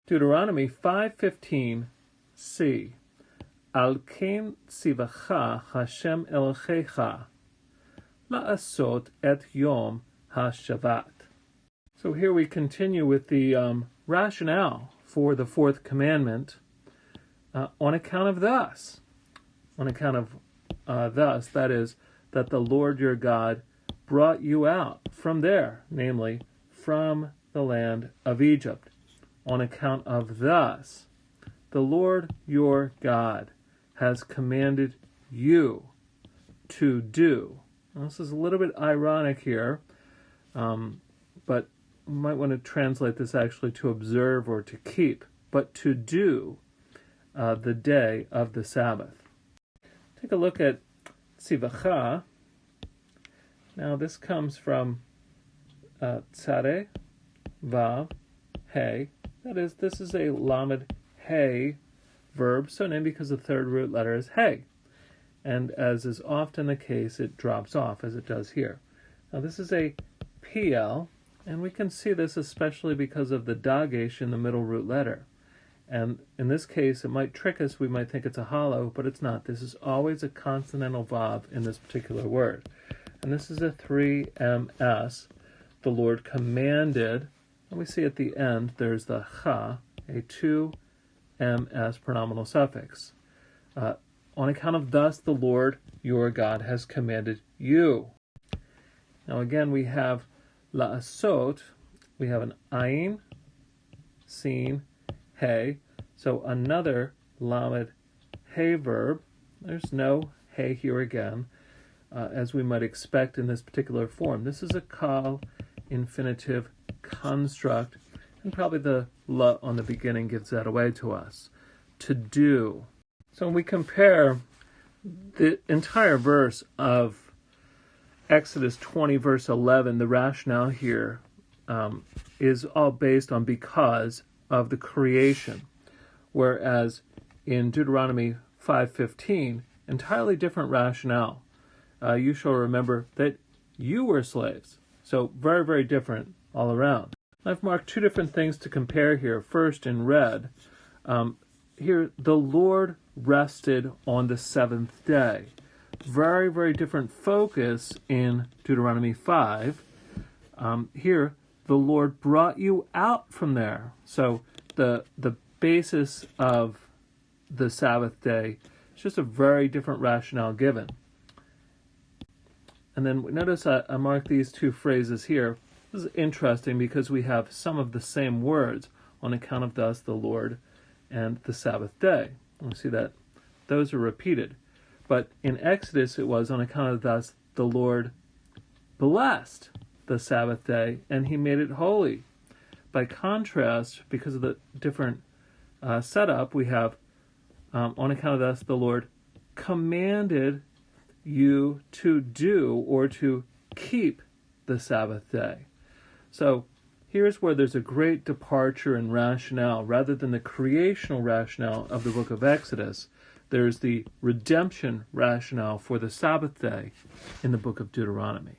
Deuteronomy 5:15c. Al ken tzivacha Hashem Elohecha la'asot et yom ha'shavat. So here we continue with the rationale for the fourth commandment on account of thus. On account of thus, that is, that the Lord your God brought you out from there, namely, from the land of Egypt. On account of thus, the Lord your God has commanded you to do. Now, this is a little bit ironic here, but you might want to translate this actually to observe or to keep, but to do the day of the Sabbath. Take a look at tzivacha. Now this comes from tzare, vav, hey. That is, this is a lamed hey verb, so named because the third root letter is hey. And as is often the case, it drops off, as it does here. Now this is a PL, and we can see this especially because of the dagesh in the middle root letter. And in this case, it might trick us. We might think it's a hollow, but it's not. This is always a consonantal vav in this particular word. And this is a 3ms. The Lord commanded, and we see at the end, there's the cha, a 2ms pronominal suffix. On account of thus, the Lord your God has commanded you. Now again, we have la'asot. We have an ayin, sin, hey. So another lamed hey verb. There's no hey here again, as we might expect in this particular form. This is a kal infinitive construct, and probably the la on the beginning gives that away to us. To do. So when we compare the entire verse of Exodus 20, verse 11, the rationale here is all based on because of the creation, whereas in Deuteronomy 5:15, entirely different rationale. You shall remember that you were slaves. So very, very different all around. I've marked two different things to compare here. First, in red, here, the Lord rested on the seventh day. Very, very different focus in Deuteronomy 5. Here, the Lord brought you out from there. So the basis of the Sabbath day is just a very different rationale given. And then notice I marked these two phrases here. This is interesting because we have some of the same words, on account of thus the Lord and the Sabbath day. We see that those are repeated. But in Exodus it was on account of thus the Lord blessed the Sabbath day and he made it holy. By contrast, because of the different setup, we have on account of thus the Lord commanded you to do or to keep the Sabbath day. So here's where there's a great departure in rationale. Rather than the creational rationale of the book of Exodus, there's the redemption rationale for the Sabbath day in the book of Deuteronomy.